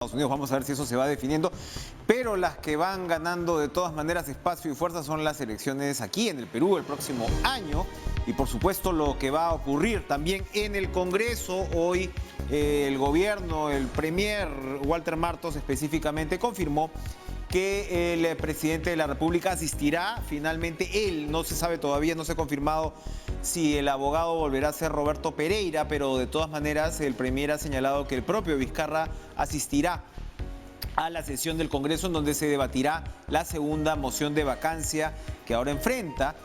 Estados Unidos. Vamos a ver si eso se va definiendo, pero las que van ganando de todas maneras espacio y fuerza son las elecciones aquí en el Perú el próximo año y por supuesto lo que va a ocurrir también en el Congreso. Hoy el gobierno, el premier Walter Martos específicamente confirmó que el presidente de la República asistirá. Finalmente él, no se sabe todavía, no se ha confirmado si el abogado volverá a ser Roberto Pereira, pero de todas maneras el premier ha señalado que el propio Vizcarra asistirá a la sesión del Congreso en donde se debatirá la segunda moción de vacancia que ahora enfrenta.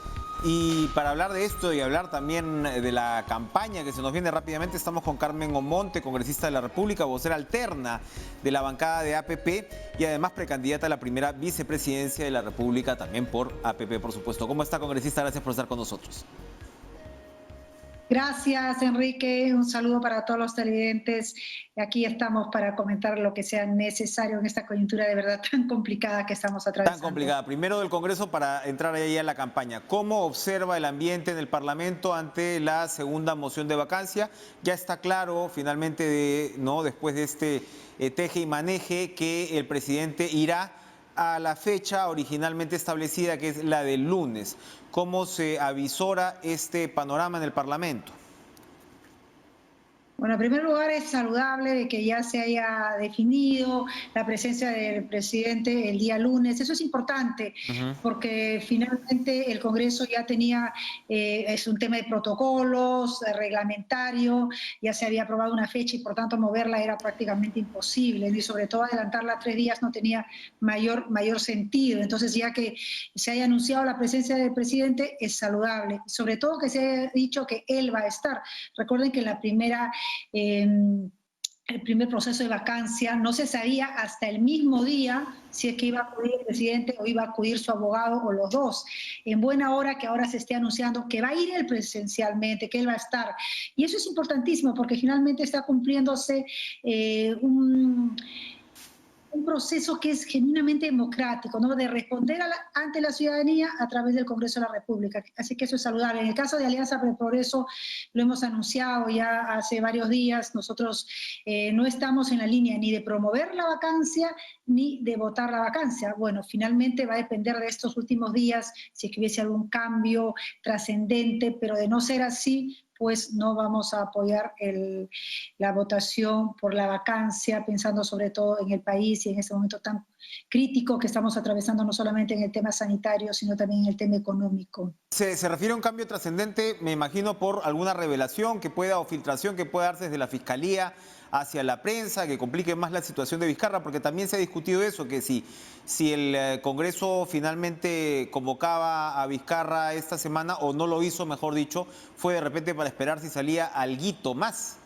Y para hablar de esto y hablar también de la campaña que se nos viene rápidamente, estamos con Carmen Omonte, congresista de la República, vocera alterna de la bancada de APP y además precandidata a la primera vicepresidencia de la República, también por APP, por supuesto. ¿Cómo está, congresista? Gracias por estar con nosotros. Gracias, Enrique. Un saludo para todos los televidentes. Aquí estamos para comentar lo que sea necesario en esta coyuntura de verdad tan complicada que estamos atravesando. Tan complicada. Primero del Congreso para entrar ahí a la campaña. ¿Cómo observa el ambiente en el Parlamento ante la segunda moción de vacancia? Ya está claro finalmente, después de este teje y maneje, que el presidente irá a la fecha originalmente establecida, que es la del lunes. ¿Cómo se avisora este panorama en el Parlamento? Bueno, en primer lugar es saludable de que ya se haya definido la presencia del presidente el día lunes. Eso es importante porque finalmente el Congreso ya tenía, es un tema de protocolos, reglamentario, ya se había aprobado una fecha y por tanto moverla era prácticamente imposible y sobre todo adelantarla 3 días no tenía mayor sentido. Entonces ya que se haya anunciado la presencia del presidente es saludable, sobre todo que se haya dicho que él va a estar. Recuerden que el primer proceso de vacancia no se sabía hasta el mismo día si es que iba a acudir el presidente o iba a acudir su abogado o los dos. En buena hora que ahora se esté anunciando que va a ir él presencialmente, que él va a estar. Y eso es importantísimo porque finalmente está cumpliéndose un proceso que es genuinamente democrático, ¿no? De responder ante la ciudadanía a través del Congreso de la República. Así que eso es saludable. En el caso de Alianza por el Progreso, lo hemos anunciado ya hace varios días, nosotros no estamos en la línea ni de promover la vacancia ni de votar la vacancia. Bueno, finalmente va a depender de estos últimos días si es que hubiese algún cambio trascendente, pero de no ser así, pues no vamos a apoyar la votación por la vacancia, pensando sobre todo en el país y en este momento tan crítico que estamos atravesando, no solamente en el tema sanitario, sino también en el tema económico. ¿Se refiere a un cambio trascendente, me imagino, por alguna revelación que pueda o filtración que pueda darse desde la Fiscalía hacia la prensa, que complique más la situación de Vizcarra? Porque también se ha discutido eso, que si el Congreso finalmente convocaba a Vizcarra esta semana, o no lo hizo, mejor dicho, fue de repente para esperar si salía alguito más.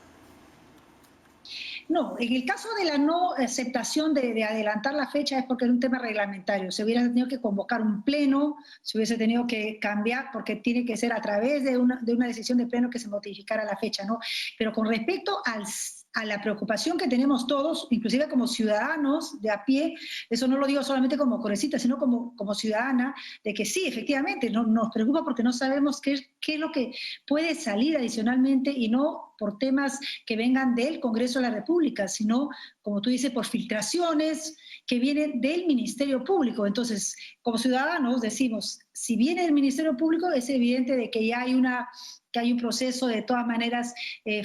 No, en el caso de la no aceptación de adelantar la fecha es porque es un tema reglamentario. Se hubiera tenido que convocar un pleno, se hubiese tenido que cambiar porque tiene que ser a través de una decisión de pleno que se modificara la fecha, ¿no? Pero con respecto a la preocupación que tenemos todos, inclusive como ciudadanos de a pie, eso no lo digo solamente como congresista, sino como ciudadana, de que sí, efectivamente, nos preocupa porque no sabemos qué es lo que puede salir adicionalmente y no por temas que vengan del Congreso de la República, sino, como tú dices, por filtraciones que vienen del Ministerio Público. Entonces, como ciudadanos decimos, si viene del Ministerio Público, es evidente de que ya hay un proceso de todas maneras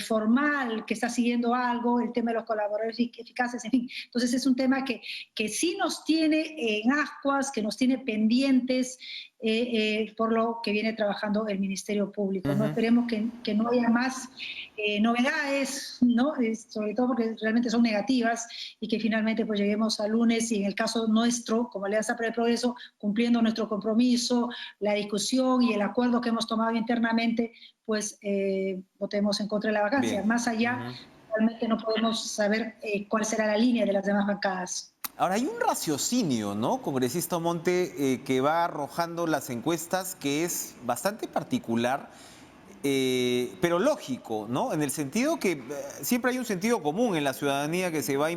formal, que está siguiendo algo, el tema de los colaboradores eficaces, en fin. Entonces es un tema que sí nos tiene en ascuas, que nos tiene pendientes por lo que viene trabajando el Ministerio Público, ¿no? Esperemos que no haya más novedades, ¿no? Sobre todo porque realmente son negativas y que finalmente pues lleguemos al lunes y en el caso nuestro, como Alianza para el Progreso, cumpliendo nuestro compromiso, la discusión y el acuerdo que hemos tomado internamente, pues votemos en contra de la vacancia. Bien. Más allá, realmente no podemos saber cuál será la línea de las demás bancadas. Ahora, hay un raciocinio, ¿no, congresista Omonte, que va arrojando las encuestas que es bastante particular, pero lógico, ¿no? En el sentido que siempre hay un sentido común en la ciudadanía que se va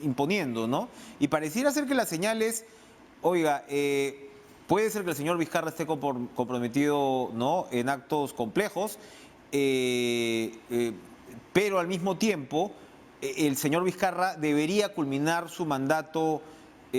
imponiendo, ¿no? Y pareciera ser que la señal es, oiga, puede ser que el señor Vizcarra esté comprometido, ¿no?, en actos complejos, pero al mismo tiempo el señor Vizcarra debería culminar su mandato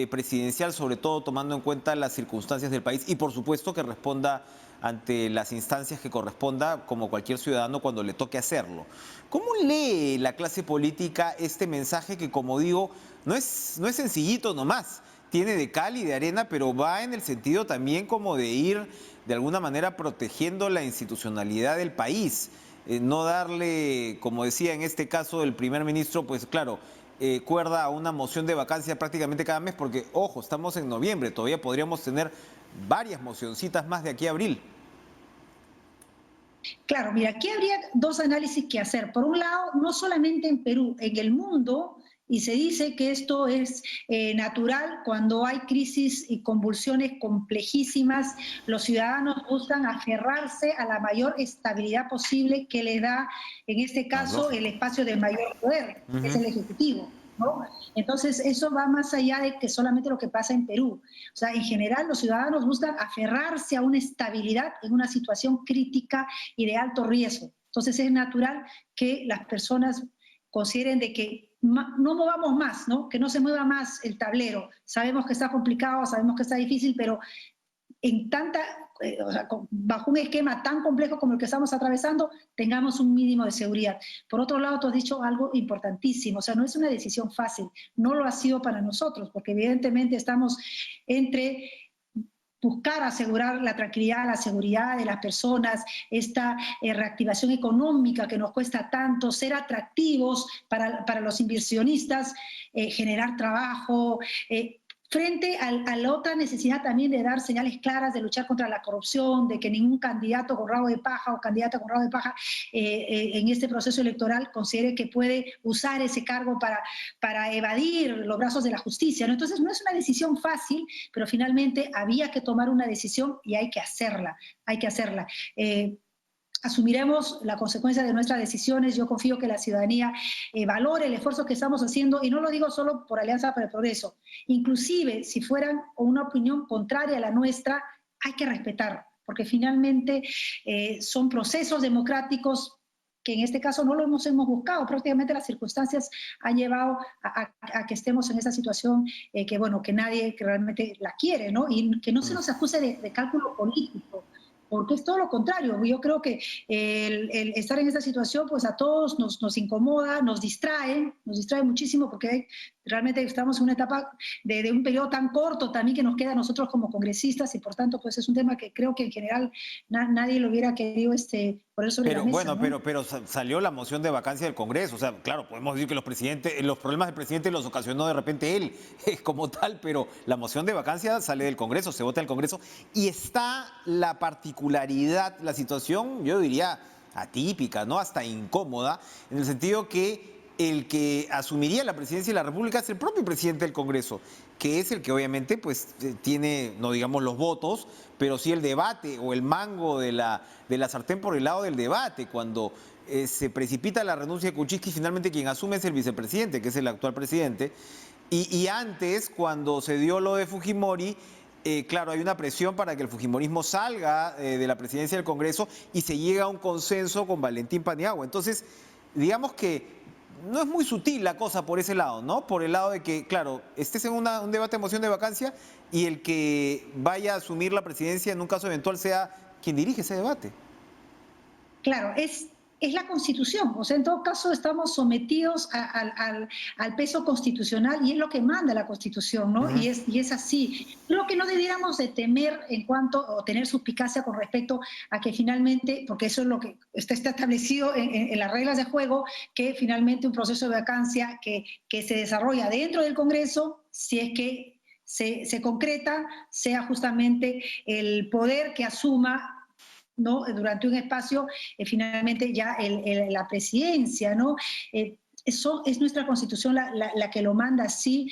presidencial, sobre todo tomando en cuenta las circunstancias del país y por supuesto que responda ante las instancias que corresponda como cualquier ciudadano cuando le toque hacerlo. ¿Cómo lee la clase política este mensaje que, como digo, no es sencillito nomás? Tiene de cal y de arena, pero va en el sentido también como de ir de alguna manera protegiendo la institucionalidad del país. No darle, como decía en este caso el primer ministro, pues claro, cuerda a una moción de vacancia prácticamente cada mes, porque, ojo, estamos en noviembre, todavía podríamos tener varias mocioncitas más de aquí a abril. Claro, mira, aquí habría dos análisis que hacer. Por un lado, no solamente en Perú, en el mundo, y se dice que esto es natural cuando hay crisis y convulsiones complejísimas, los ciudadanos buscan aferrarse a la mayor estabilidad posible que les da, en este caso, el espacio de mayor poder, que es el Ejecutivo, ¿no? Entonces, eso va más allá de que solamente lo que pasa en Perú. O sea, en general, los ciudadanos buscan aferrarse a una estabilidad en una situación crítica y de alto riesgo. Entonces, es natural que las personas consideren de que no movamos más, ¿no? Que no se mueva más el tablero. Sabemos que está complicado, sabemos que está difícil, pero en o sea, bajo un esquema tan complejo como el que estamos atravesando, tengamos un mínimo de seguridad. Por otro lado, tú has dicho algo importantísimo, o sea, no es una decisión fácil, no lo ha sido para nosotros, porque evidentemente estamos entre buscar asegurar la tranquilidad, la seguridad de las personas, esta reactivación económica que nos cuesta tanto, ser atractivos para los inversionistas, generar trabajo, frente a la otra necesidad también de dar señales claras, de luchar contra la corrupción, de que ningún candidato con rabo de paja o candidata con rabo de paja en este proceso electoral considere que puede usar ese cargo para evadir los brazos de la justicia, ¿no? Entonces no es una decisión fácil, pero finalmente había que tomar una decisión y hay que hacerla, hay que hacerla. Asumiremos la consecuencia de nuestras decisiones. Yo confío que la ciudadanía valore el esfuerzo que estamos haciendo, y no lo digo solo por Alianza para el Progreso. Inclusive, si fueran una opinión contraria a la nuestra, hay que respetar, porque finalmente son procesos democráticos que en este caso no lo hemos buscado. Prácticamente las circunstancias han llevado a que estemos en esa situación que, bueno, que nadie que realmente la quiere, ¿no? Y que no se nos acuse de cálculo político, porque es todo lo contrario. Yo creo que el estar en esta situación, pues a todos nos incomoda, nos distrae muchísimo, porque realmente estamos en una etapa de un periodo tan corto también que nos queda a nosotros como congresistas, y por tanto, pues es un tema que creo que en general nadie lo hubiera querido poner sobre la mesa. Bueno, ¿no? pero salió la moción de vacancia del Congreso. O sea, claro, podemos decir que los problemas del presidente los ocasionó de repente él como tal, pero la moción de vacancia sale del Congreso, se vota en el Congreso, y está la particularidad, la situación, yo diría, atípica, ¿no? Hasta incómoda, en el sentido que el que asumiría la presidencia de la República es el propio presidente del Congreso, que es el que obviamente pues tiene, no digamos los votos, pero sí el debate o el mango de la sartén por el lado del debate. Cuando se precipita la renuncia de Kuczynski, finalmente quien asume es el vicepresidente, que es el actual presidente. Y antes, cuando se dio lo de Fujimori, claro, hay una presión para que el fujimorismo salga de la presidencia del Congreso y se llega a un consenso con Valentín Paniagua. Entonces, digamos que no es muy sutil la cosa por ese lado, ¿no? Por el lado de que, claro, estés en un debate de moción de vacancia y el que vaya a asumir la presidencia en un caso eventual sea quien dirige ese debate. Claro, es la Constitución. O sea, en todo caso estamos sometidos al peso constitucional, y es lo que manda la Constitución, ¿no? Y es así. Lo que no debiéramos de temer o tener suspicacia con respecto a que finalmente, porque eso es lo que está establecido en las reglas de juego, que finalmente un proceso de vacancia que se desarrolla dentro del Congreso, si es que se concreta, sea justamente el poder que asuma, ¿no? Durante un espacio, finalmente ya la presidencia, ¿no? Eso es nuestra Constitución la que lo manda así.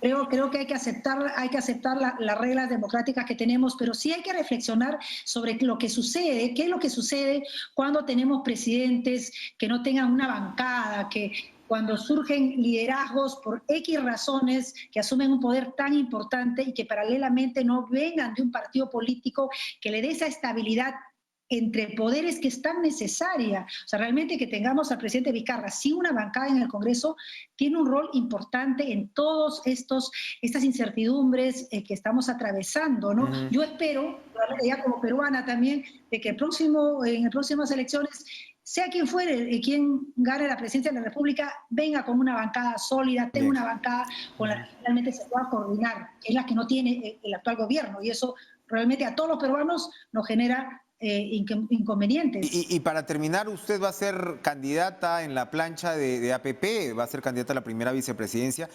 Creo que hay que aceptar las reglas democráticas que tenemos, pero sí hay que reflexionar sobre lo que sucede, qué es lo que sucede cuando tenemos presidentes que no tengan una bancada, que cuando surgen liderazgos por X razones, que asumen un poder tan importante y que paralelamente no vengan de un partido político que le dé esa estabilidad entre poderes que es tan necesaria. O sea, realmente que tengamos al presidente Vizcarra sin una bancada en el Congreso tiene un rol importante en todos estas incertidumbres que estamos atravesando, ¿no? Yo espero, ya como peruana también, de que en las próximas elecciones, sea quien fuere, quien gane la presidencia de la República, venga con una bancada sólida, tenga una bancada con la que realmente se pueda coordinar, que es la que no tiene el actual gobierno, y eso realmente a todos los peruanos nos genera inconvenientes. Y para terminar, usted va a ser candidata en la plancha de APP, va a ser candidata a la primera vicepresidencia,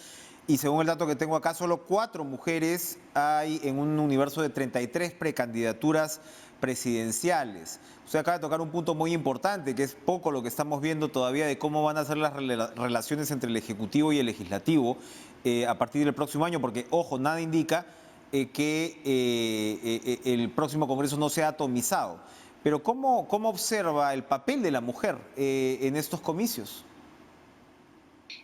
y según el dato que tengo acá, solo 4 mujeres hay en un universo de 33 precandidaturas presidenciales. Usted acaba de tocar un punto muy importante, que es poco lo que estamos viendo todavía de cómo van a ser las relaciones entre el Ejecutivo y el Legislativo a partir del próximo año, porque, ojo, nada indica que el próximo Congreso no sea atomizado. Pero ¿cómo observa el papel de la mujer en estos comicios?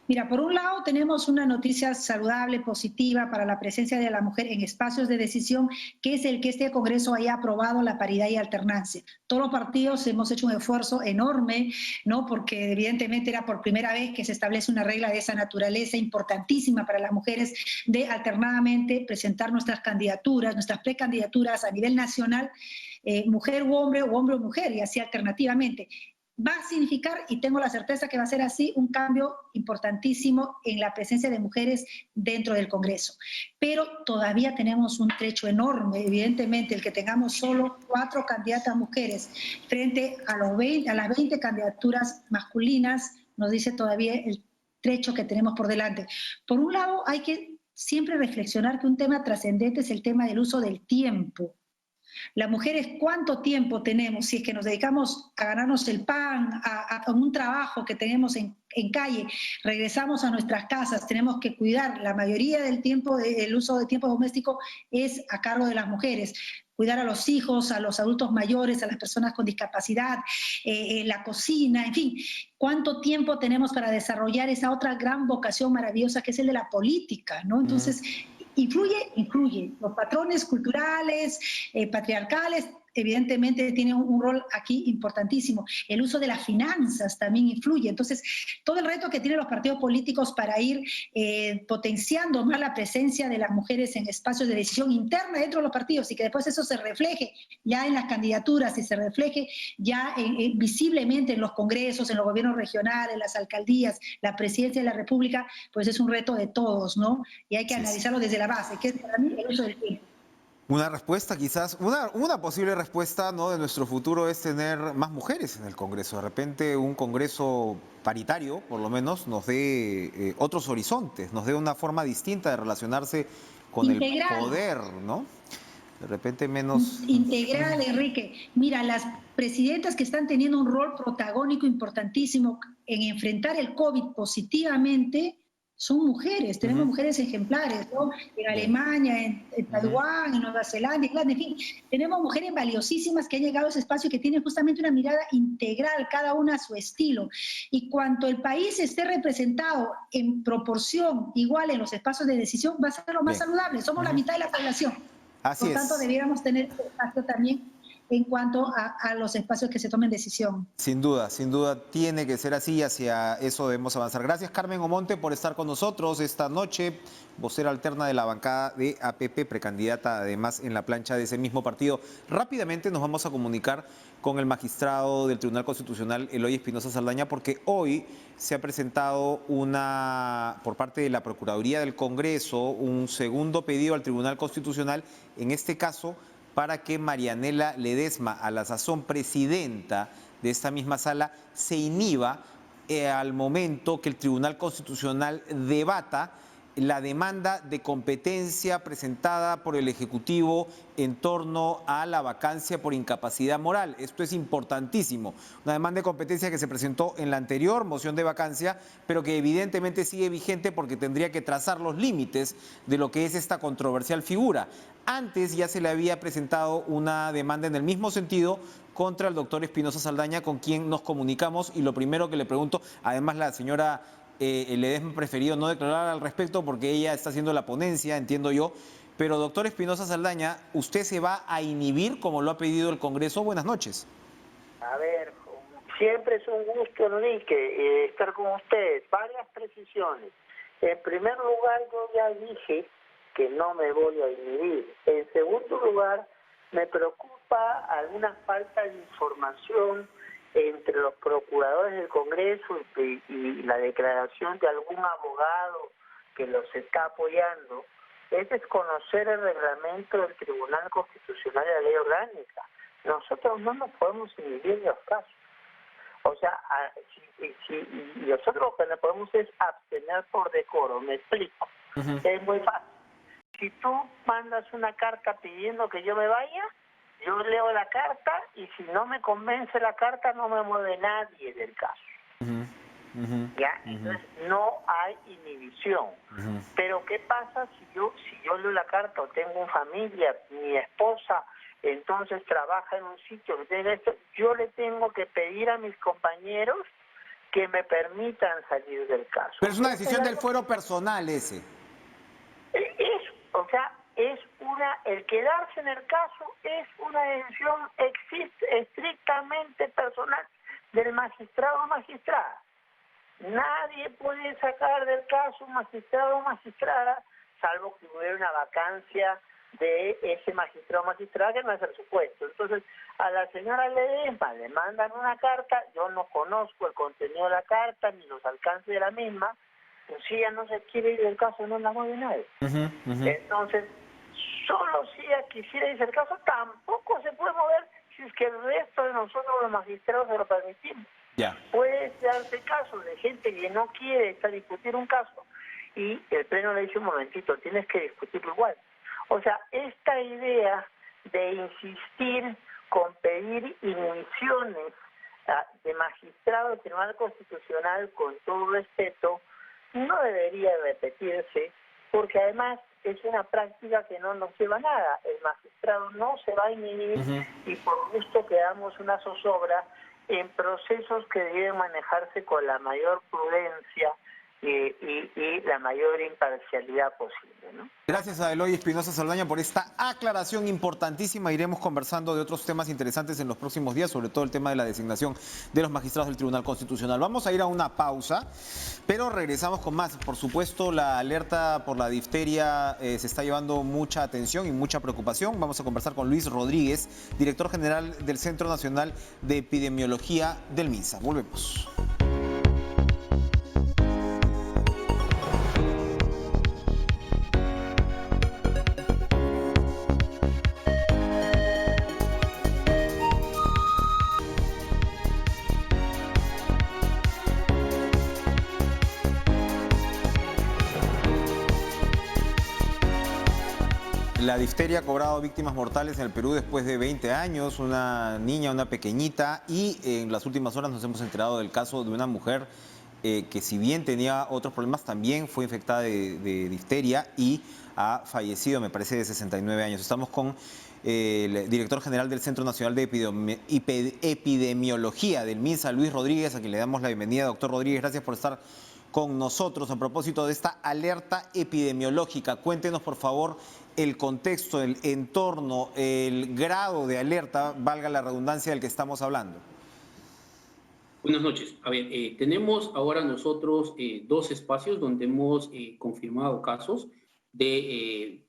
Mira, por un lado tenemos una noticia saludable, positiva para la presencia de la mujer en espacios de decisión, que es el que este Congreso haya aprobado la paridad y alternancia. Todos los partidos hemos hecho un esfuerzo enorme, ¿no? Porque evidentemente era por primera vez que se establece una regla de esa naturaleza importantísima para las mujeres de alternadamente presentar nuestras candidaturas, nuestras precandidaturas a nivel nacional, mujer u hombre o hombre o mujer, y así alternativamente. Va a significar, y tengo la certeza que va a ser así, un cambio importantísimo en la presencia de mujeres dentro del Congreso. Pero todavía tenemos un trecho enorme, evidentemente, el que tengamos solo 4 candidatas mujeres frente a las 20 candidaturas masculinas, nos dice todavía el trecho que tenemos por delante. Por un lado, hay que siempre reflexionar que un tema trascendente es el tema del uso del tiempo. Las mujeres, ¿cuánto tiempo tenemos? Si es que nos dedicamos a ganarnos el pan, a un trabajo que tenemos en calle, regresamos a nuestras casas, tenemos que cuidar. La mayoría del tiempo, el uso de tiempo doméstico es a cargo de las mujeres. Cuidar a los hijos, a los adultos mayores, a las personas con discapacidad, la cocina, en fin. ¿Cuánto tiempo tenemos para desarrollar esa otra gran vocación maravillosa que es el de la política, ¿no? Entonces, influye. Los patrones culturales, patriarcales, evidentemente tienen un rol aquí importantísimo. El uso de las finanzas también influye. Entonces, todo el reto que tienen los partidos políticos para ir potenciando más la presencia de las mujeres en espacios de decisión interna dentro de los partidos y que después eso se refleje ya en las candidaturas y se refleje ya visiblemente en los congresos, en los gobiernos regionales, en las alcaldías, la presidencia de la República, pues es un reto de todos, ¿no? Y hay que analizarlo desde la base, que es para mí el uso del tiempo. Una respuesta quizás, una posible respuesta, ¿no?, de nuestro futuro es tener más mujeres en el Congreso. De repente un Congreso paritario, por lo menos, nos dé otros horizontes, nos dé una forma distinta de relacionarse con Integral. El poder, ¿no? De repente menos... Integral, Enrique. Mira, las presidentas que están teniendo un rol protagónico importantísimo en enfrentar el COVID positivamente son mujeres, tenemos mujeres ejemplares, ¿no? En Alemania, en Taiwán, en Nueva Zelanda, Irlanda, en fin, tenemos mujeres valiosísimas que han llegado a ese espacio y que tienen justamente una mirada integral, cada una a su estilo. Y cuanto el país esté representado en proporción igual en los espacios de decisión, va a ser lo más saludable. Somos la mitad de la población. Así Por tanto, debiéramos tener espacio también en cuanto a los espacios que se tomen decisión. Sin duda tiene que ser así y hacia eso debemos avanzar. Gracias, Carmen Omonte, por estar con nosotros esta noche, vocera alterna de la bancada de APP, precandidata además en la plancha de ese mismo partido. Rápidamente nos vamos a comunicar con el magistrado del Tribunal Constitucional, Eloy Espinosa Saldaña, porque hoy se ha presentado por parte de la Procuraduría del Congreso un segundo pedido al Tribunal Constitucional, en este caso para que Marianela Ledesma, a la sazón presidenta de esta misma sala, se inhiba al momento que el Tribunal Constitucional debata la demanda de competencia presentada por el Ejecutivo en torno a la vacancia por incapacidad moral. Esto es importantísimo. Una demanda de competencia que se presentó en la anterior moción de vacancia, pero que evidentemente sigue vigente porque tendría que trazar los límites de lo que es esta controversial figura. Antes ya se le había presentado una demanda en el mismo sentido contra el doctor Espinosa Saldaña, con quien nos comunicamos, y lo primero que le pregunto, además la señora Ledesma preferido no declarar al respecto porque ella está haciendo la ponencia, entiendo yo, pero doctor Espinosa Saldaña, ¿usted se va a inhibir como lo ha pedido el Congreso? Buenas noches. A ver, siempre es un gusto, Enrique, estar con ustedes. Varias precisiones. En primer lugar, yo ya dije que no me voy a inhibir. En segundo lugar, me preocupa alguna falta de información entre los procuradores del Congreso y la declaración de algún abogado que los está apoyando. Es desconocer el reglamento del Tribunal Constitucional y la Ley Orgánica. Nosotros no nos podemos inhibir de los casos. O sea, nosotros lo que no podemos es abstener por decoro. Me explico. Es muy fácil. Si tú mandas una carta pidiendo que yo me vaya, yo leo la carta y si no me convence la carta no me mueve nadie del caso. ¿Ya? Entonces no hay inhibición. Pero ¿qué pasa si yo leo la carta o tengo una familia, mi esposa entonces trabaja en un sitio que tiene esto, yo le tengo que pedir a mis compañeros que me permitan salir del caso? Pero es una decisión del fuero personal ese. El quedarse en el caso es una decisión estrictamente personal del magistrado o magistrada. Nadie puede sacar del caso un magistrado o magistrada, salvo que hubiera una vacancia de ese magistrado o magistrada que no es el supuesto. Entonces, a la señora Ledesma le mandan una carta, yo no conozco el contenido de la carta ni los alcances de la misma, pues si ella no se quiere ir del caso, no la mueve nadie. Entonces, solo si ella quisiera irse del caso, tampoco se puede mover si es que el resto de nosotros los magistrados se lo permitimos. Puede darse caso de gente que no quiere discutir un caso y el Pleno le dice un momentito, tienes que discutirlo igual. O sea, esta idea de insistir con pedir inhibiciones de magistrado del Tribunal Constitucional, con todo respeto, no debería repetirse, porque además es una práctica que no nos lleva a nada. El magistrado no se va a inhibir y por gusto quedamos una zozobra en procesos que deben manejarse con la mayor prudencia y la mayor imparcialidad posible, ¿no? Gracias a Eloy Espinosa Saldaña por esta aclaración importantísima. Iremos conversando de otros temas interesantes en los próximos días, sobre todo el tema de la designación de los magistrados del Tribunal Constitucional. Vamos a ir a una pausa, pero regresamos con más. Por supuesto, la alerta por la difteria se está llevando mucha atención y mucha preocupación. Vamos a conversar con Luis Rodríguez, director general del Centro Nacional de Epidemiología del MINSA. Volvemos. La difteria ha cobrado víctimas mortales en el Perú después de 20 años, una niña, una pequeñita, y en las últimas horas nos hemos enterado del caso de una mujer que si bien tenía otros problemas, también fue infectada de difteria y ha fallecido, me parece, de 69 años. Estamos con el director general del Centro Nacional de Epidemiología del MINSA, Luis Rodríguez, a quien le damos la bienvenida. Doctor Rodríguez, gracias por estar con nosotros a propósito de esta alerta epidemiológica. Cuéntenos, por favor, el contexto, el entorno, el grado de alerta, valga la redundancia, del que estamos hablando. Buenas noches. A ver, tenemos ahora nosotros dos espacios donde hemos confirmado casos de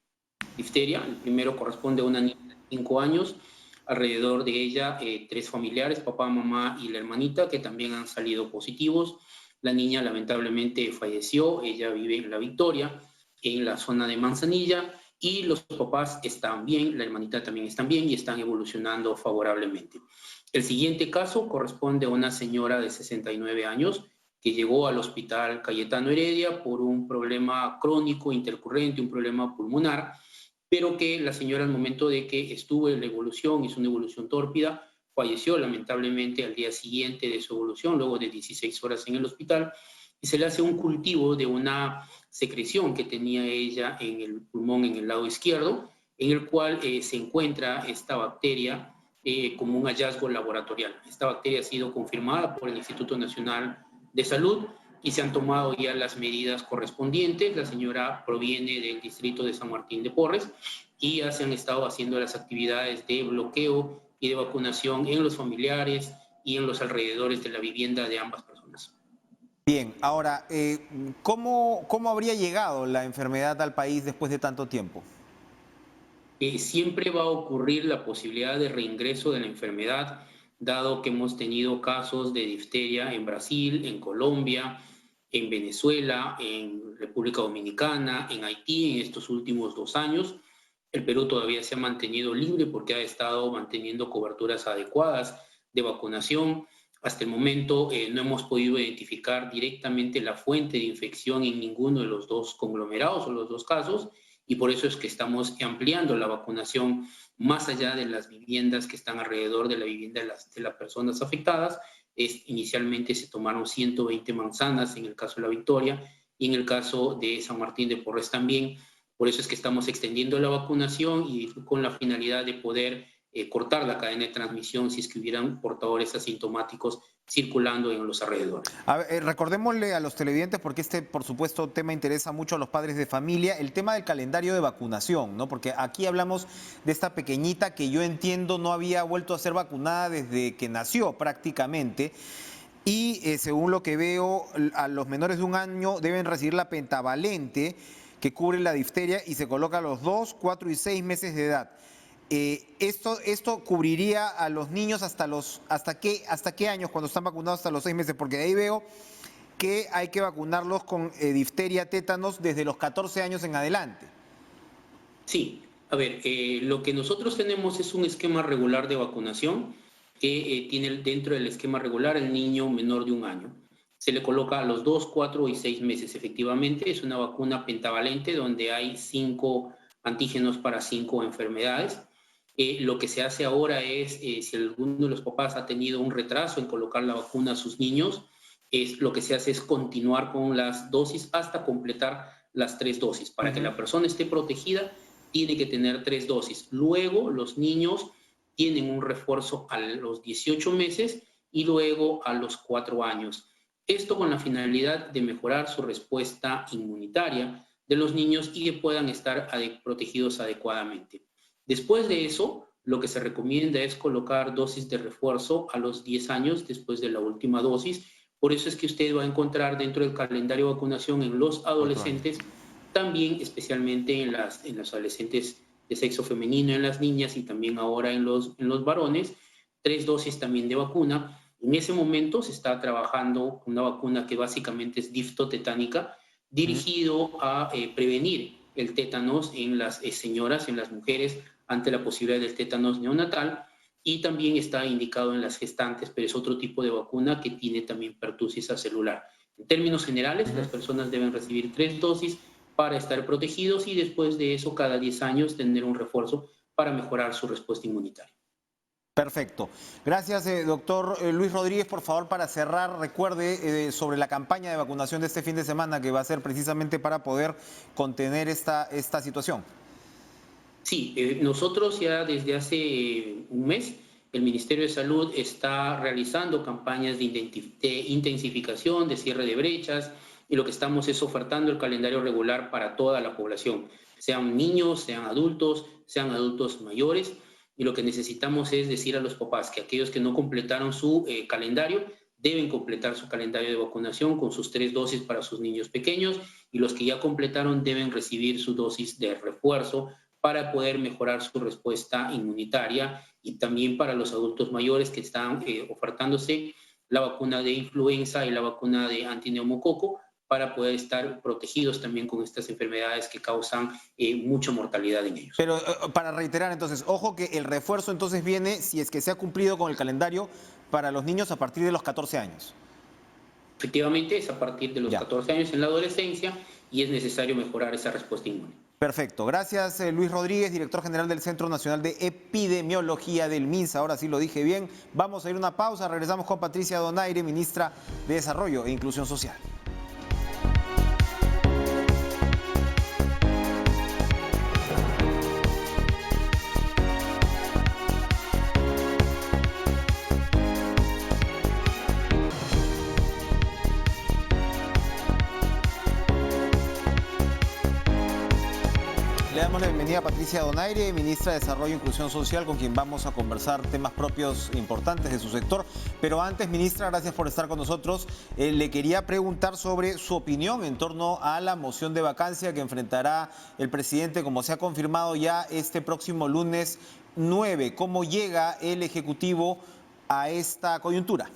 difteria. El primero corresponde a una niña de 5 años, alrededor de ella 3 familiares, papá, mamá y la hermanita, que también han salido positivos. La niña lamentablemente falleció, ella vive en La Victoria, en la zona de Manzanilla, y los papás están bien, la hermanita también están bien y están evolucionando favorablemente. El siguiente caso corresponde a una señora de 69 años que llegó al hospital Cayetano Heredia por un problema crónico intercurrente, un problema pulmonar, pero que la señora al momento de que estuvo en la evolución, hizo una evolución tórpida, falleció lamentablemente al día siguiente de su evolución, luego de 16 horas en el hospital, y se le hace un cultivo de una secreción que tenía ella en el pulmón, en el lado izquierdo, en el cual se encuentra esta bacteria como un hallazgo laboratorial. Esta bacteria ha sido confirmada por el Instituto Nacional de Salud y se han tomado ya las medidas correspondientes. La señora proviene del distrito de San Martín de Porres y ya se han estado haciendo las actividades de bloqueo y de vacunación en los familiares y en los alrededores de la vivienda de ambas personas. Bien, ahora, ¿cómo habría llegado la enfermedad al país después de tanto tiempo? Siempre va a ocurrir la posibilidad de reingreso de la enfermedad, dado que hemos tenido casos de difteria en Brasil, en Colombia, en Venezuela, en República Dominicana, en Haití en estos últimos 2 años. El Perú todavía se ha mantenido libre porque ha estado manteniendo coberturas adecuadas de vacunación. Hasta el momento no hemos podido identificar directamente la fuente de infección en ninguno de los 2 conglomerados o los 2 casos, y por eso es que estamos ampliando la vacunación más allá de las viviendas que están alrededor de la vivienda de las personas afectadas. Inicialmente se tomaron 120 manzanas en el caso de La Victoria y en el caso de San Martín de Porres también. Por eso es que estamos extendiendo la vacunación y con la finalidad de poder cortar la cadena de transmisión si es que hubieran portadores asintomáticos circulando en los alrededores. A ver, recordémosle a los televidentes, porque por supuesto, tema interesa mucho a los padres de familia, el tema del calendario de vacunación, ¿no? Porque aquí hablamos de esta pequeñita que yo entiendo no había vuelto a ser vacunada desde que nació prácticamente. Y según lo que veo, a los menores de 1 año deben recibir la pentavalente, que cubre la difteria y se coloca a los 2, 4 y 6 meses de edad. Esto cubriría a los niños hasta qué años cuando están vacunados hasta los 6 meses, porque de ahí veo que hay que vacunarlos con difteria, tétanos desde los 14 años en adelante. Sí, a ver, lo que nosotros tenemos es un esquema regular de vacunación que tiene dentro del esquema regular el niño menor de 1 año. Se le coloca a los 2, 4 y 6 meses. Efectivamente, es una vacuna pentavalente donde hay 5 antígenos para 5 enfermedades. Lo que se hace ahora es, si alguno de los papás ha tenido un retraso en colocar la vacuna a sus niños, lo que se hace es continuar con las dosis hasta completar las 3 dosis. Para que la persona esté protegida, tiene que tener 3 dosis. Luego, los niños tienen un refuerzo a los 18 meses y luego a los 4 años. Esto con la finalidad de mejorar su respuesta inmunitaria de los niños y que puedan estar protegidos adecuadamente. Después de eso, lo que se recomienda es colocar dosis de refuerzo a los 10 años después de la última dosis. Por eso es que usted va a encontrar dentro del calendario de vacunación en los adolescentes, también especialmente en los adolescentes de sexo femenino, en las niñas y también ahora en los varones, 3 dosis también de vacuna. En ese momento se está trabajando una vacuna que básicamente es diftotetánica, dirigido a prevenir el tétanos en las señoras, en las mujeres, ante la posibilidad del tétanos neonatal, y también está indicado en las gestantes, pero es otro tipo de vacuna que tiene también pertusis acelular. En términos generales, las personas deben recibir 3 dosis para estar protegidos y después de eso, cada 10 años, tener un refuerzo para mejorar su respuesta inmunitaria. Perfecto. Gracias, doctor Luis Rodríguez. Por favor, para cerrar, recuerde sobre la campaña de vacunación de este fin de semana, que va a ser precisamente para poder contener esta situación. Sí, nosotros ya desde hace un mes, el Ministerio de Salud está realizando campañas de intensificación, de cierre de brechas, y lo que estamos es ofertando el calendario regular para toda la población, sean niños, sean adultos mayores. Y lo que necesitamos es decir a los papás que aquellos que no completaron su calendario deben completar su calendario de vacunación con sus 3 dosis para sus niños pequeños, y los que ya completaron deben recibir su dosis de refuerzo para poder mejorar su respuesta inmunitaria, y también para los adultos mayores que están ofertándose la vacuna de influenza y la vacuna de antineumococo para poder estar protegidos también con estas enfermedades que causan mucha mortalidad en ellos. Pero para reiterar entonces, ojo que el refuerzo entonces viene si es que se ha cumplido con el calendario para los niños a partir de los 14 años. Efectivamente, es a partir de los 14 años en la adolescencia y es necesario mejorar esa respuesta inmune. Perfecto. Gracias, Luis Rodríguez, director general del Centro Nacional de Epidemiología del MINSA. Ahora sí lo dije bien. Vamos a ir a una pausa. Regresamos con Patricia Donaire, ministra de Desarrollo e Inclusión Social. Le damos la bienvenida a Patricia Donaire, ministra de Desarrollo e Inclusión Social, con quien vamos a conversar temas propios importantes de su sector. Pero antes, ministra, gracias por estar con nosotros. Le quería preguntar sobre su opinión en torno a la moción de vacancia que enfrentará el presidente, como se ha confirmado ya este próximo lunes 9. ¿Cómo llega el Ejecutivo a esta coyuntura?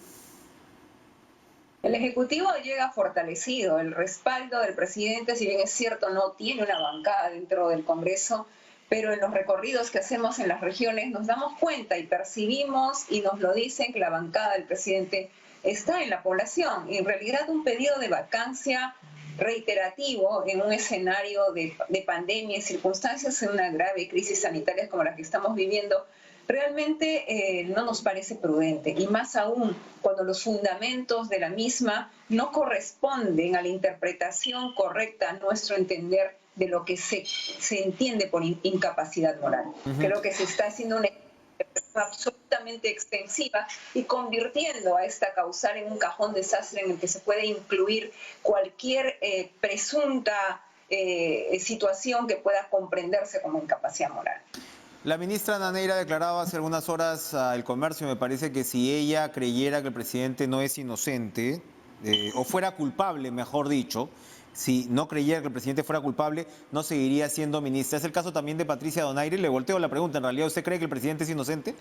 El Ejecutivo llega fortalecido. El respaldo del presidente, si bien es cierto, no tiene una bancada dentro del Congreso, pero en los recorridos que hacemos en las regiones nos damos cuenta y percibimos y nos lo dicen que la bancada del presidente está en la población. Y en realidad un pedido de vacancia reiterativo en un escenario de pandemia y circunstancias en una grave crisis sanitaria como la que estamos viviendo, realmente no nos parece prudente, y más aún cuando los fundamentos de la misma no corresponden a la interpretación correcta, a nuestro entender, de lo que se entiende por incapacidad moral. Creo que se está haciendo una interpretación absolutamente extensiva y convirtiendo a esta causal en un cajón desastre en el que se puede incluir cualquier presunta situación que pueda comprenderse como incapacidad moral. La ministra Naneira declaraba hace algunas horas al Comercio, me parece, que si ella creyera que el presidente no es inocente, o fuera culpable, mejor dicho, si no creyera que el presidente fuera culpable, no seguiría siendo ministra. ¿Es el caso también de Patricia Donaire? Le volteo la pregunta. ¿En realidad usted cree que el presidente es inocente?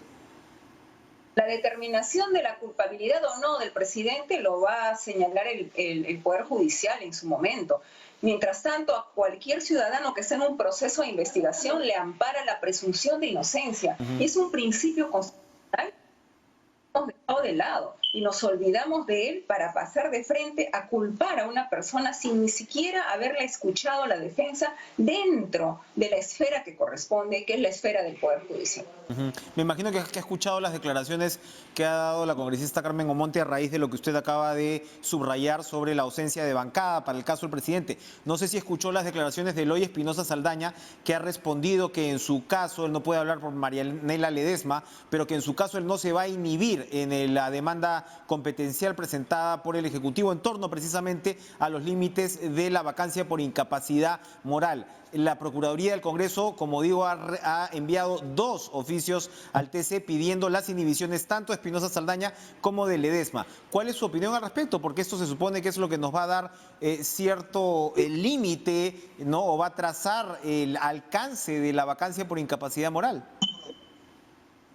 La determinación de la culpabilidad o no del presidente lo va a señalar el Poder Judicial en su momento. Mientras tanto, a cualquier ciudadano que esté en un proceso de investigación le ampara la presunción de inocencia. Y es un principio constitucional que hemos dejado de lado y nos olvidamos de él para pasar de frente a culpar a una persona sin ni siquiera haberle escuchado la defensa dentro de la esfera que corresponde, que es la esfera del Poder Judicial. Me imagino que ha escuchado las declaraciones que ha dado la congresista Carmen Omonte a raíz de lo que usted acaba de subrayar sobre la ausencia de bancada para el caso del presidente. No sé si escuchó las declaraciones de Eloy Espinosa Saldaña, que ha respondido que en su caso, él no puede hablar por Marianela Ledesma, pero que en su caso él no se va a inhibir en la demanda competencial presentada por el Ejecutivo en torno precisamente a los límites de la vacancia por incapacidad moral. La Procuraduría del Congreso, como digo, ha enviado 2 oficios al TC pidiendo las inhibiciones tanto de Espinosa Saldaña como de Ledesma. ¿Cuál es su opinión al respecto? Porque esto se supone que es lo que nos va a dar cierto límite, ¿no? O va a trazar el alcance de la vacancia por incapacidad moral.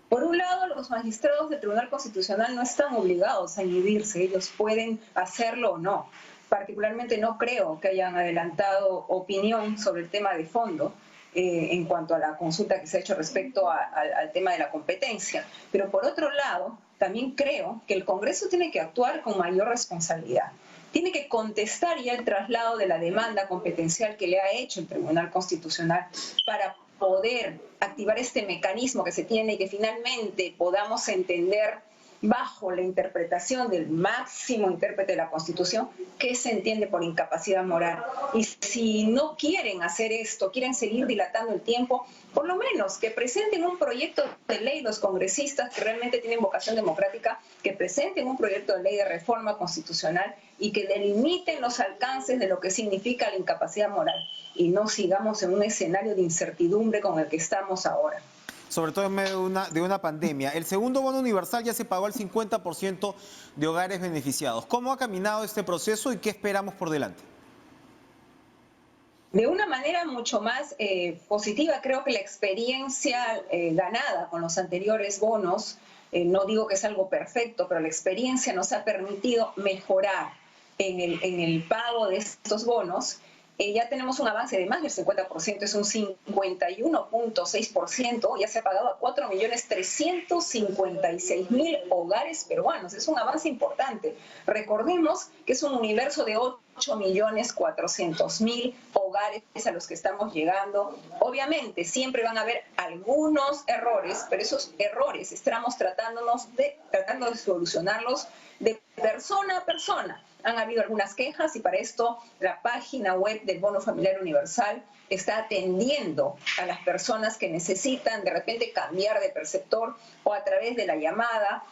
Por un lado, los magistrados del Tribunal Constitucional no están obligados a inhibirse, ellos pueden hacerlo o no. Particularmente no creo que hayan adelantado opinión sobre el tema de fondo en cuanto a la consulta que se ha hecho respecto al tema de la competencia. Pero por otro lado, también creo que el Congreso tiene que actuar con mayor responsabilidad. Tiene que contestar ya el traslado de la demanda competencial que le ha hecho el Tribunal Constitucional para poder activar este mecanismo que se tiene y que finalmente podamos entender bajo la interpretación del máximo intérprete de la Constitución qué se entiende por incapacidad moral. Y si no quieren hacer esto, quieren seguir dilatando el tiempo, por lo menos que presenten un proyecto de ley los congresistas que realmente tienen vocación democrática, que presenten un proyecto de ley de reforma constitucional y que delimiten los alcances de lo que significa la incapacidad moral y no sigamos en un escenario de incertidumbre con el que estamos ahora. Sobre todo en medio de una pandemia. El segundo bono universal ya se pagó al 50% de hogares beneficiados. ¿Cómo ha caminado este proceso y qué esperamos por delante? De una manera mucho más positiva, creo que la experiencia ganada con los anteriores bonos, no digo que es algo perfecto, pero la experiencia nos ha permitido mejorar en el pago de estos bonos. Ya tenemos un avance de más del 50%, es un 51.6%, ya se ha pagado a 4.356.000 hogares peruanos, es un avance importante. Recordemos que es un universo de 8.400.000 hogares a los que estamos llegando. Obviamente siempre van a haber algunos errores, pero esos errores estamos tratando de solucionarlos de persona a persona. Han habido algunas quejas y para esto la página web del Bono Familiar Universal está atendiendo a las personas que necesitan de repente cambiar de perceptor o a través de la llamada.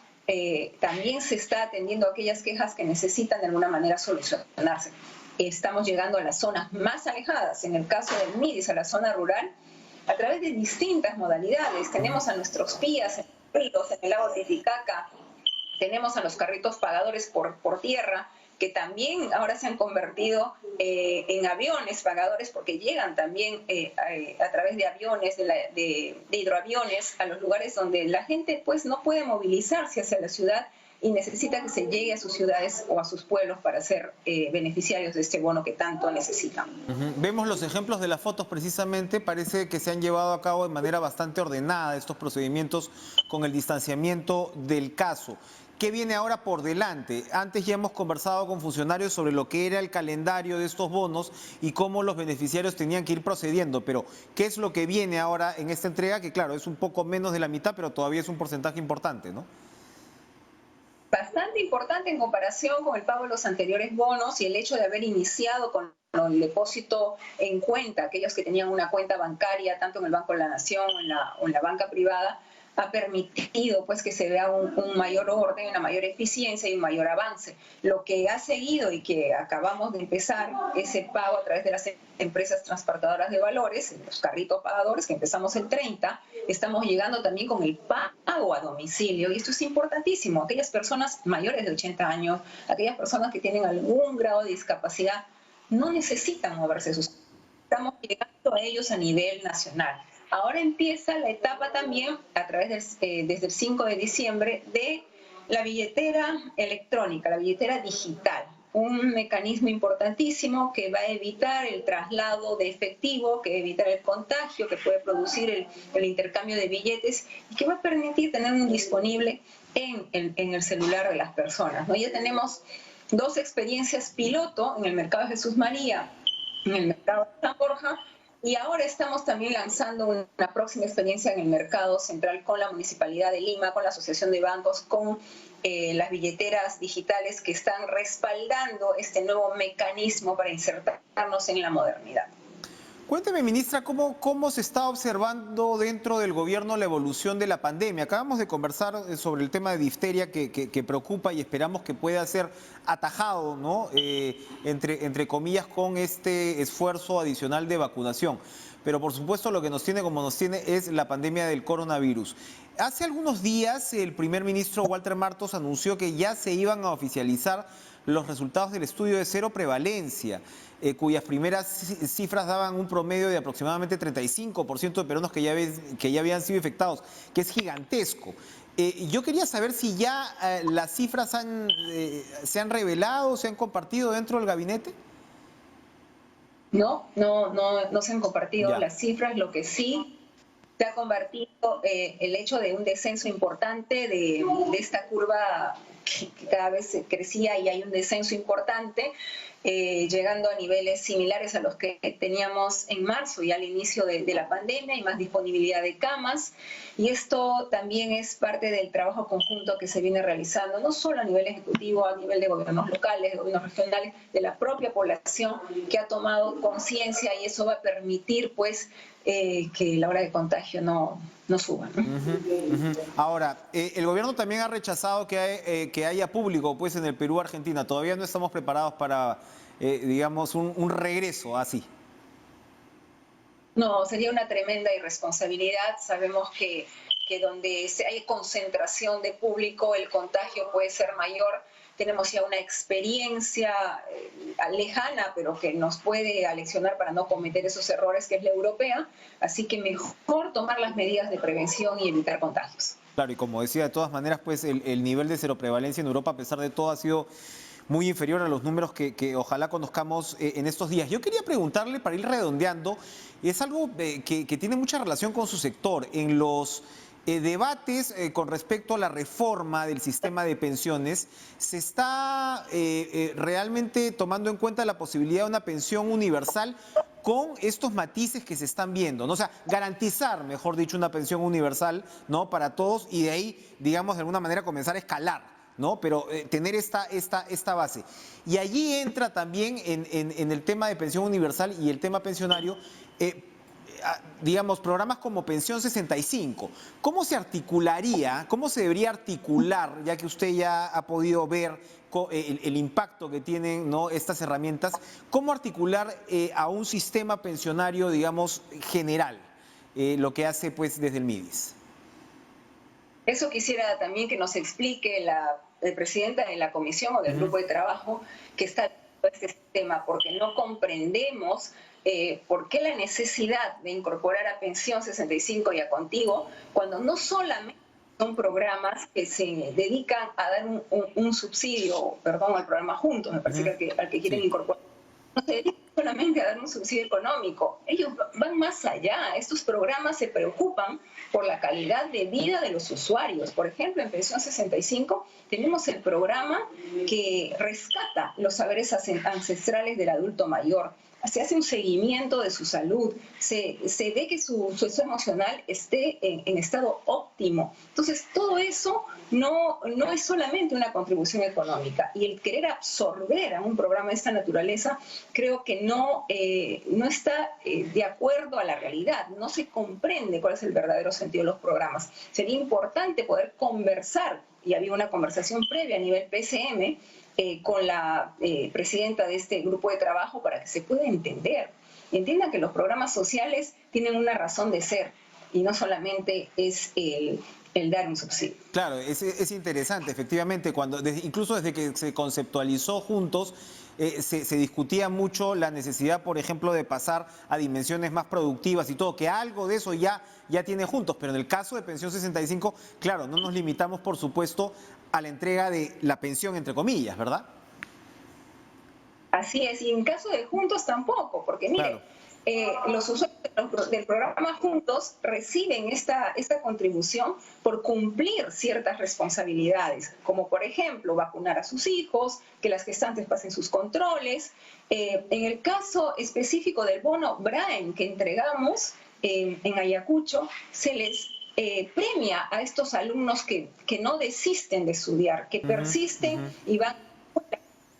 También se está atendiendo a aquellas quejas que necesitan de alguna manera solucionarse. estamos llegando a las zonas más alejadas, en el caso del MIDIS, a la zona rural, a través de distintas modalidades. Tenemos a nuestros pías en los ríos, en el lago Titicaca, tenemos a los carritos pagadores por tierra, que también ahora se han convertido en aviones pagadores, porque llegan también a través de aviones, de hidroaviones, a los lugares donde la gente pues no puede movilizarse hacia la ciudad y necesita que se llegue a sus ciudades o a sus pueblos para ser beneficiarios de este bono que tanto necesitan. Vemos los ejemplos de las fotos precisamente, parece que se han llevado a cabo de manera bastante ordenada estos procedimientos con el distanciamiento del caso. ¿Qué viene ahora por delante? Antes ya hemos conversado con funcionarios sobre lo que era el calendario de estos bonos y cómo los beneficiarios tenían que ir procediendo, pero ¿qué es lo que viene ahora en esta entrega? Que claro, es un poco menos de la mitad, pero todavía es un porcentaje importante, ¿no? Bastante importante en comparación con el pago de los anteriores bonos y el hecho de haber iniciado con el depósito en cuenta, aquellos que tenían una cuenta bancaria, tanto en el Banco de la Nación o en la banca privada, ha permitido pues que se vea un mayor orden, una mayor eficiencia y un mayor avance. Lo que ha seguido y que acabamos de empezar es el pago a través de las empresas transportadoras de valores, los carritos pagadores, que empezamos el 30, estamos llegando también con el pago a domicilio, y esto es importantísimo. Aquellas personas mayores de 80 años, aquellas personas que tienen algún grado de discapacidad, no necesitan moverse sus casas. Estamos llegando a ellos a nivel nacional. Ahora empieza la etapa también, a través desde el 5 de diciembre, de la billetera electrónica, la billetera digital. Un mecanismo importantísimo que va a evitar el traslado de efectivo, que va a evitar el contagio, que puede producir el intercambio de billetes y que va a permitir tenerlo disponible en el celular de las personas, ¿no? Ya tenemos 2 experiencias piloto en el mercado de Jesús María, en el mercado de San Borja, y ahora estamos también lanzando una próxima experiencia en el mercado central con la Municipalidad de Lima, con la Asociación de Bancos, con las billeteras digitales que están respaldando este nuevo mecanismo para insertarnos en la modernidad. Cuénteme, ministra, ¿cómo se está observando dentro del gobierno la evolución de la pandemia? Acabamos de conversar sobre el tema de difteria que preocupa y esperamos que pueda ser atajado, ¿no? Entre comillas, con este esfuerzo adicional de vacunación. Pero por supuesto lo que nos tiene como nos tiene es la pandemia del coronavirus. Hace algunos días el primer ministro Walter Martos anunció que ya se iban a oficializar los resultados del estudio de cero prevalencia, cuyas primeras cifras daban un promedio de aproximadamente 35% de peruanos que ya habían sido infectados, que es gigantesco. Yo quería saber si ya las cifras se han revelado, se han compartido dentro del gabinete. No se han compartido las cifras. Lo que sí se ha compartido el hecho de un descenso importante de esta curva que cada vez crecía, y hay un descenso importante, llegando a niveles similares a los que teníamos en marzo y al inicio de la pandemia. Hay más disponibilidad de camas, y esto también es parte del trabajo conjunto que se viene realizando, no solo a nivel ejecutivo, a nivel de gobiernos locales, de gobiernos regionales, de la propia población que ha tomado conciencia, y eso va a permitir pues que la hora de contagio no suba, ¿no? Ahora, el gobierno también ha rechazado que haya público pues en el Perú-Argentina. Todavía no estamos preparados para, digamos, un regreso así. No, sería una tremenda irresponsabilidad. Sabemos que donde hay concentración de público, el contagio puede ser mayor. Tenemos ya una experiencia lejana, pero que nos puede aleccionar para no cometer esos errores, que es la europea. Así que mejor tomar las medidas de prevención y evitar contagios. Claro, y como decía, de todas maneras, pues el nivel de seroprevalencia en Europa, a pesar de todo, ha sido muy inferior a los números que ojalá conozcamos en estos días. Yo quería preguntarle, para ir redondeando, es algo que tiene mucha relación con su sector. En los debates con respecto a la reforma del sistema de pensiones, ¿se está realmente tomando en cuenta la posibilidad de una pensión universal con estos matices que se están viendo, ¿no? O sea, garantizar, mejor dicho, una pensión universal, ¿no?, para todos, y de ahí, digamos, de alguna manera comenzar a escalar, ¿no? Pero tener esta base. Y allí entra también en el tema de pensión universal y el tema pensionario, digamos, programas como Pensión 65, ¿cómo se articularía, cómo se debería articular, ya que usted ya ha podido ver el impacto que tienen, ¿no?, estas herramientas, cómo articular a un sistema pensionario, digamos, general, lo que hace pues desde el MIDIS? Eso quisiera también que nos explique la presidenta de la comisión o del grupo de trabajo que está en este sistema, porque no comprendemos por qué la necesidad de incorporar a Pensión 65 y a Contigo, cuando no solamente son programas que se dedican a dar un subsidio, perdón, al programa Juntos, me parece que al que quieren incorporar, no se dedican solamente a dar un subsidio económico, ellos van más allá. Estos programas se preocupan por la calidad de vida de los usuarios. Por ejemplo, en Pensión 65 tenemos el programa que rescata los saberes ancestrales del adulto mayor. Se hace un seguimiento de su salud, se ve que su estado emocional esté en estado óptimo. Entonces, todo eso no es solamente una contribución económica. Y el querer absorber a un programa de esta naturaleza, creo que no está de acuerdo a la realidad. No se comprende cuál es el verdadero sentido de los programas. Sería importante poder conversar, y había una conversación previa a nivel PCM, con la presidenta de este grupo de trabajo para que se pueda entender. Entiendan que los programas sociales tienen una razón de ser y no solamente es el dar un subsidio. Claro, es interesante, efectivamente, incluso desde que se conceptualizó Juntos, se discutía mucho la necesidad, por ejemplo, de pasar a dimensiones más productivas y todo, que algo de eso ya tiene Juntos, pero en el caso de Pensión 65, claro, no nos limitamos, por supuesto, a la entrega de la pensión, entre comillas, ¿verdad? Así es, y en caso de Juntos tampoco, porque mire, los usuarios del programa Juntos reciben esta contribución por cumplir ciertas responsabilidades, como por ejemplo vacunar a sus hijos, que las gestantes pasen sus controles. En el caso específico del bono Brain que entregamos en Ayacucho, se les premia a estos alumnos que no desisten de estudiar, que persisten y van.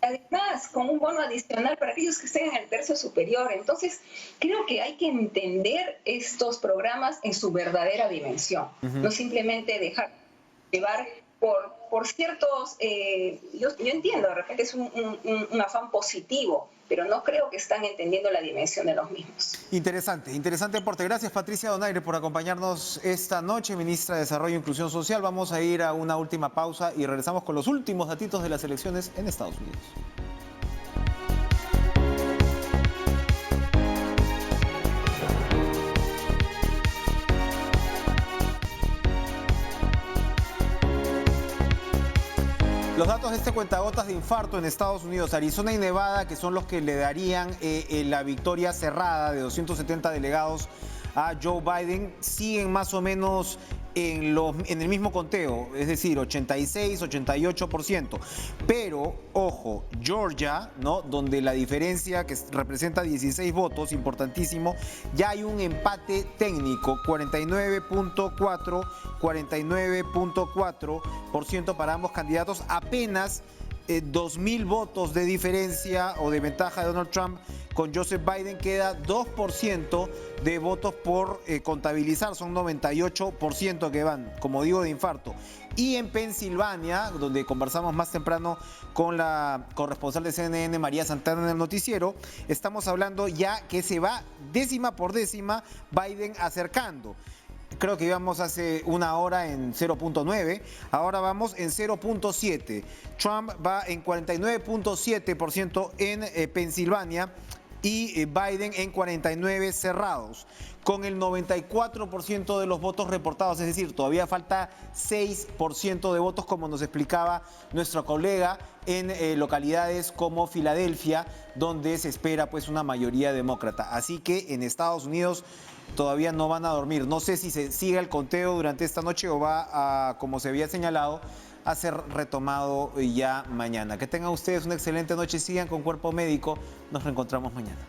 Además, con un bono adicional para aquellos que estén en el tercio superior. Entonces, creo que hay que entender estos programas en su verdadera dimensión, no simplemente dejar llevar por ciertos... yo entiendo, de repente es un afán positivo, pero no creo que están entendiendo la dimensión de los mismos. Interesante aporte. Gracias, Patricia Donaire, por acompañarnos esta noche, ministra de Desarrollo e Inclusión Social. Vamos a ir a una última pausa y regresamos con los últimos datitos de las elecciones en Estados Unidos. Los datos de este cuentagotas de infarto en Estados Unidos, Arizona y Nevada, que son los que le darían la victoria cerrada de 270 delegados a Joe Biden, siguen más o menos en el mismo conteo, es decir, 86, 88%. Pero, ojo, Georgia, ¿no?, donde la diferencia que representa 16 votos, importantísimo, ya hay un empate técnico, 49.4% para ambos candidatos, apenas 2.000 votos de diferencia o de ventaja de Donald Trump con Joseph Biden, queda 2% de votos por contabilizar, son 98% que van, como digo, de infarto. Y en Pensilvania, donde conversamos más temprano con la corresponsal de CNN, María Santana, en el noticiero, estamos hablando ya que se va décima por décima Biden acercando. Creo que íbamos hace una hora en 0.9, ahora vamos en 0.7. Trump va en 49.7% en Pensilvania y Biden en 49 cerrados, con el 94% de los votos reportados, es decir, todavía falta 6% de votos, como nos explicaba nuestro colega, en localidades como Filadelfia, donde se espera pues una mayoría demócrata. Así que en Estados Unidos todavía no van a dormir. No sé si se sigue el conteo durante esta noche o va a, como se había señalado, a ser retomado ya mañana. Que tengan ustedes una excelente noche, sigan con Cuerpo Médico, nos reencontramos mañana.